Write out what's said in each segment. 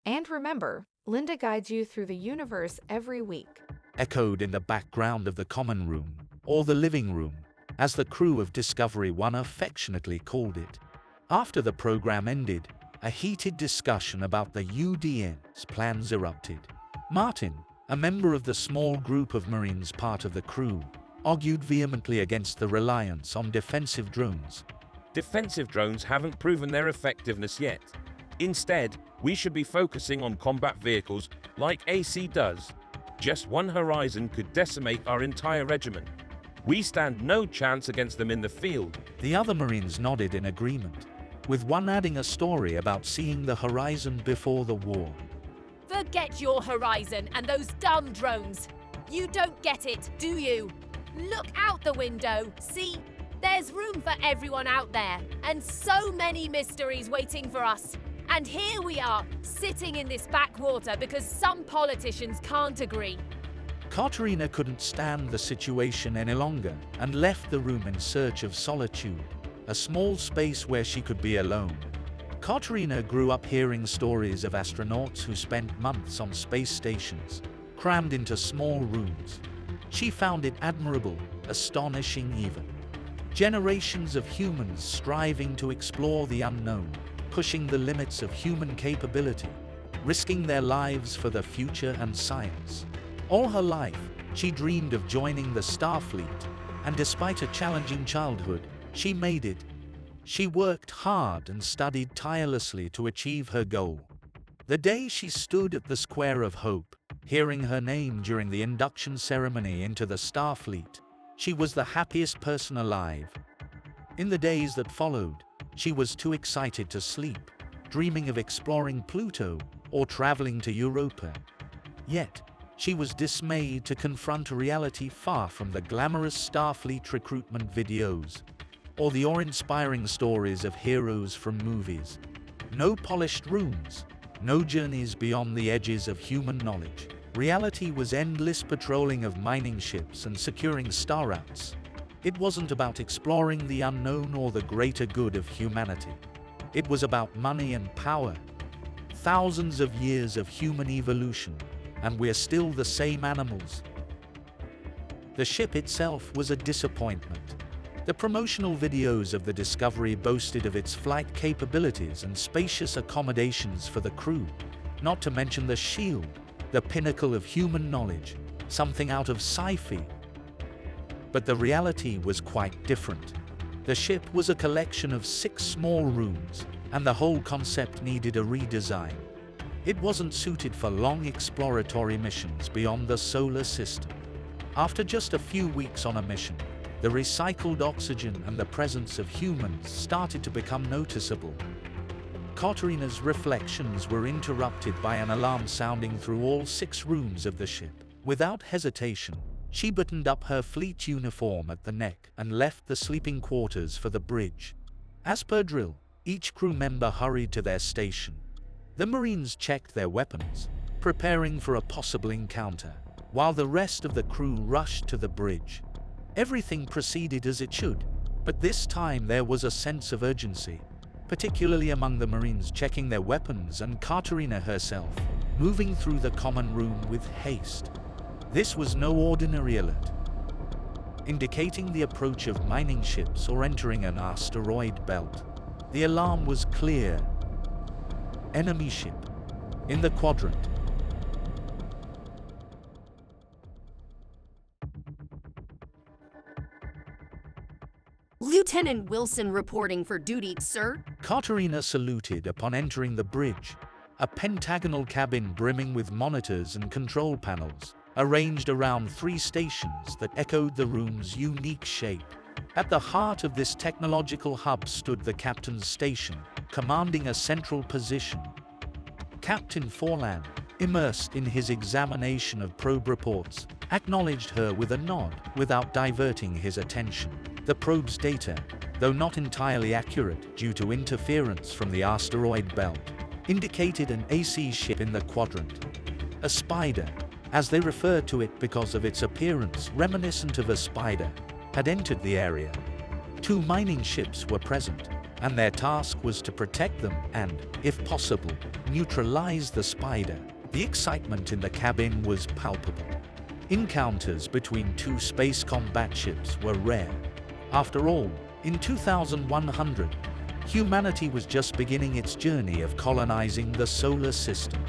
And remember, Linda guides you through the universe every week. Echoed in the background of the common room, or the living room, as the crew of Discovery 1 affectionately called it. After the program ended, a heated discussion about the UDN's plans erupted. Martin, a member of the small group of Marines part of the crew, argued vehemently against the reliance on defensive drones. Defensive drones haven't proven their effectiveness yet. Instead, we should be focusing on combat vehicles like AC does. Just one Horizon could decimate our entire regiment. We stand no chance against them in the field. The other Marines nodded in agreement, with one adding a story about seeing the Horizon before the war. Forget your Horizon and those dumb drones. You don't get it, do you? Look out the window. See? There's room for everyone out there, and so many mysteries waiting for us. And here we are, sitting in this backwater because some politicians can't agree. Katerina couldn't stand the situation any longer and left the room in search of solitude, a small space where she could be alone. Katerina grew up hearing stories of astronauts who spent months on space stations, crammed into small rooms. She found it admirable, astonishing even. Generations of humans striving to explore the unknown, pushing the limits of human capability, risking their lives for the future and science. All her life, she dreamed of joining the Starfleet, and despite a challenging childhood, she made it. She worked hard and studied tirelessly to achieve her goal. The day she stood at the Square of Hope, hearing her name during the induction ceremony into the Starfleet, she was the happiest person alive. In the days that followed, she was too excited to sleep, dreaming of exploring Pluto or traveling to Europa. Yet, she was dismayed to confront a reality far from the glamorous Starfleet recruitment videos or the awe-inspiring stories of heroes from movies. No polished rooms, no journeys beyond the edges of human knowledge. Reality was endless patrolling of mining ships and securing star routes. It wasn't about exploring the unknown or the greater good of humanity. It was about money and power. Thousands of years of human evolution, and we're still the same animals. The ship itself was a disappointment. The promotional videos of the Discovery boasted of its flight capabilities and spacious accommodations for the crew, not to mention the shield, the pinnacle of human knowledge, something out of sci-fi. But the reality was quite different. The ship was a collection of 6 small rooms, and the whole concept needed a redesign. It wasn't suited for long exploratory missions beyond the solar system. After just a few weeks on a mission, the recycled oxygen and the presence of humans started to become noticeable. Katerina's reflections were interrupted by an alarm sounding through all 6 rooms of the ship. Without hesitation, she buttoned up her fleet uniform at the neck and left the sleeping quarters for the bridge. As per drill, each crew member hurried to their station. The Marines checked their weapons, preparing for a possible encounter, while the rest of the crew rushed to the bridge. Everything proceeded as it should, but this time there was a sense of urgency, particularly among the Marines checking their weapons and Katerina herself, moving through the common room with haste. This was no ordinary alert, indicating the approach of mining ships or entering an asteroid belt. The alarm was clear. Enemy ship in the quadrant. Lieutenant Wilson reporting for duty, sir. Katerina saluted upon entering the bridge, a pentagonal cabin brimming with monitors and control panels, arranged around 3 stations that echoed the room's unique shape. At the heart of this technological hub stood the captain's station, commanding a central position. Captain Forlan, immersed in his examination of probe reports, acknowledged her with a nod without diverting his attention. The probe's data, though not entirely accurate due to interference from the asteroid belt, indicated an AC ship in the quadrant. A spider, as they referred to it because of its appearance reminiscent of a spider, had entered the area. 2 mining ships were present, and their task was to protect them and, if possible, neutralize the Spider. The excitement in the cabin was palpable. Encounters between two space combat ships were rare. After all, in 2100, humanity was just beginning its journey of colonizing the solar system.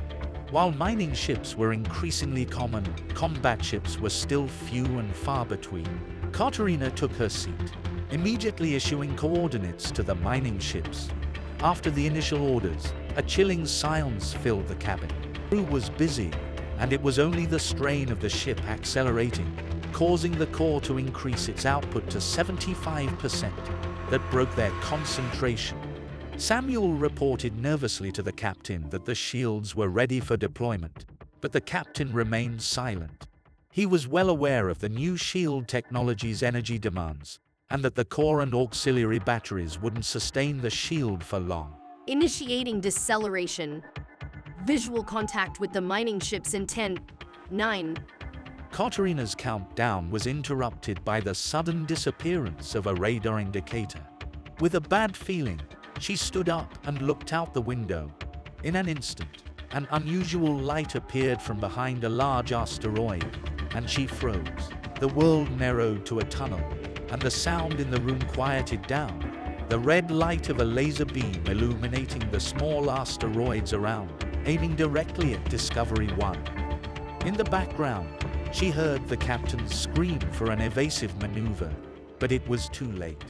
While mining ships were increasingly common, combat ships were still few and far between. Katerina took her seat, immediately issuing coordinates to the mining ships. After the initial orders, a chilling silence filled the cabin. The crew was busy, and it was only the strain of the ship accelerating, causing the core to increase its output to 75%, that broke their concentration. Samuel reported nervously to the captain that the shields were ready for deployment, but the captain remained silent. He was well aware of the new shield technology's energy demands, and that the core and auxiliary batteries wouldn't sustain the shield for long. Initiating deceleration. Visual contact with the mining ships in 10, 9. Katerina's countdown was interrupted by the sudden disappearance of a radar indicator. With a bad feeling, she stood up and looked out the window. In an instant, an unusual light appeared from behind a large asteroid, and she froze. The world narrowed to a tunnel, and the sound in the room quieted down. The red light of a laser beam illuminating the small asteroids around, aiming directly at Discovery 1. In the background, she heard the captain scream for an evasive maneuver, but it was too late.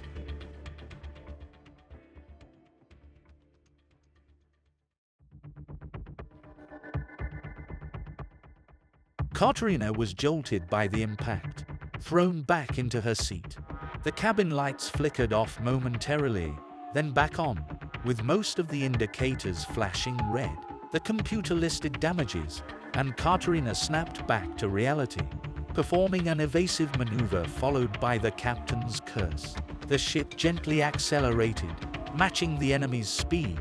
Katerina was jolted by the impact, thrown back into her seat. The cabin lights flickered off momentarily, then back on, with most of the indicators flashing red. The computer listed damages, and Katerina snapped back to reality, performing an evasive maneuver followed by the captain's curse. The ship gently accelerated, matching the enemy's speed,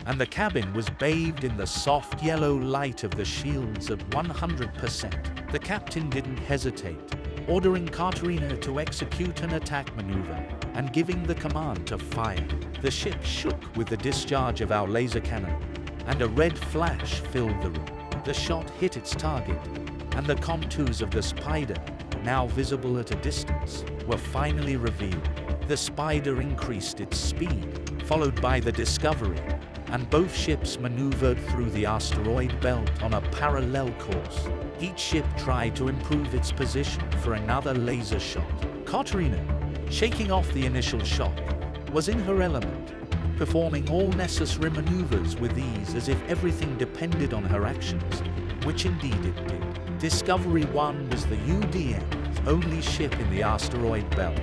and the cabin was bathed in the soft yellow light of the shields at 100%. The captain didn't hesitate, ordering Katerina to execute an attack maneuver and giving the command to fire. The ship shook with the discharge of our laser cannon, and a red flash filled the room. The shot hit its target, and the contours of the Spider, now visible at a distance, were finally revealed. The Spider increased its speed, followed by the Discovery, and both ships maneuvered through the asteroid belt on a parallel course. Each ship tried to improve its position for another laser shot. Katerina, shaking off the initial shock, was in her element, performing all necessary maneuvers with ease as if everything depended on her actions, which indeed it did. Discovery 1 was the UDM's only ship in the asteroid belt.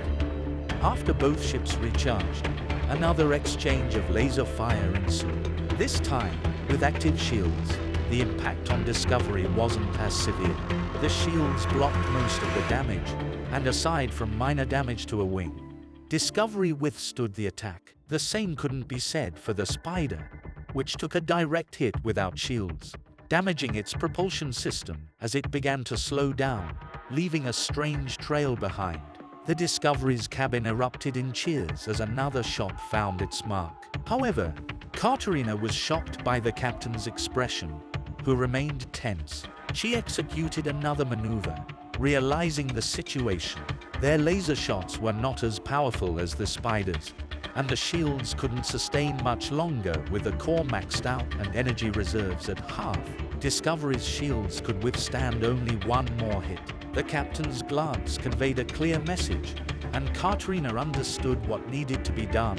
After both ships recharged, another exchange of laser fire ensued. This time, with active shields, the impact on Discovery wasn't as severe. The shields blocked most of the damage, and aside from minor damage to a wing, Discovery withstood the attack. The same couldn't be said for the Spider, which took a direct hit without shields, damaging its propulsion system as it began to slow down, leaving a strange trail behind. The Discovery's cabin erupted in cheers as another shot found its mark. However, Katerina was shocked by the captain's expression, who remained tense. She executed another maneuver, realizing the situation. Their laser shots were not as powerful as the Spider's, and the shields couldn't sustain much longer with the core maxed out and energy reserves at half. Discovery's shields could withstand only one more hit. The captain's glance conveyed a clear message, and Katerina understood what needed to be done.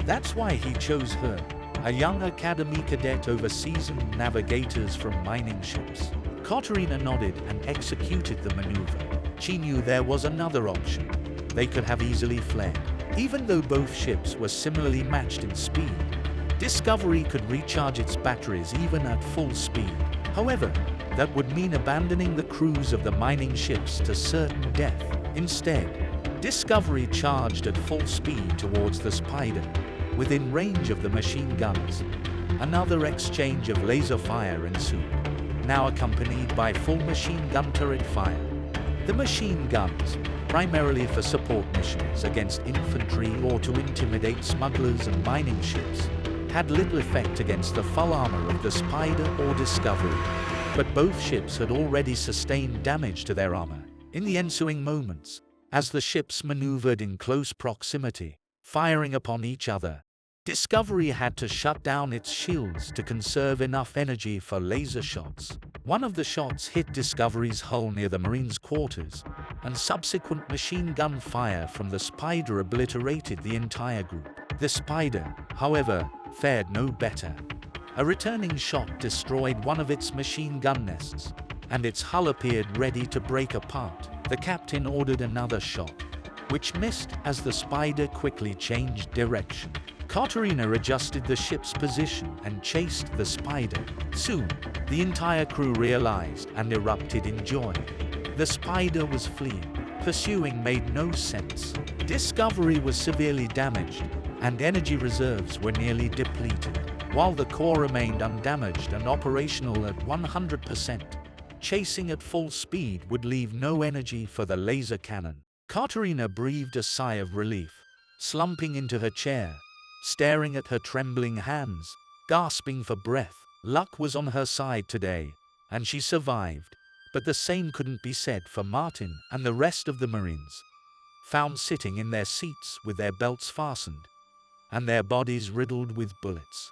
That's why he chose her, a young academy cadet over seasoned navigators from mining ships. Katerina nodded and executed the maneuver. She knew there was another option. They could have easily fled. Even though both ships were similarly matched in speed, Discovery could recharge its batteries even at full speed. However, that would mean abandoning the crews of the mining ships to certain death. Instead, Discovery charged at full speed towards the Spider, within range of the machine guns. Another exchange of laser fire ensued, now accompanied by full machine gun turret fire. The machine guns, primarily for support missions against infantry or to intimidate smugglers and mining ships, had little effect against the full armor of the Spider or Discovery. But both ships had already sustained damage to their armor in the ensuing moments, as the ships maneuvered in close proximity, firing upon each other. Discovery had to shut down its shields to conserve enough energy for laser shots. One of the shots hit Discovery's hull near the Marines' quarters, and subsequent machine gun fire from the Spider obliterated the entire group. The Spider, however, fared no better. A returning shot destroyed one of its machine gun nests, and its hull appeared ready to break apart. The captain ordered another shot, which missed as the Spider quickly changed direction. Katerina adjusted the ship's position and chased the Spider. Soon, the entire crew realized and erupted in joy. The Spider was fleeing. Pursuing made no sense. Discovery was severely damaged, and energy reserves were nearly depleted. While the core remained undamaged and operational at 100%, chasing at full speed would leave no energy for the laser cannon. Katerina breathed a sigh of relief, slumping into her chair, staring at her trembling hands, gasping for breath. Luck was on her side today, and she survived, but the same couldn't be said for Martin and the rest of the Marines, found sitting in their seats with their belts fastened and their bodies riddled with bullets.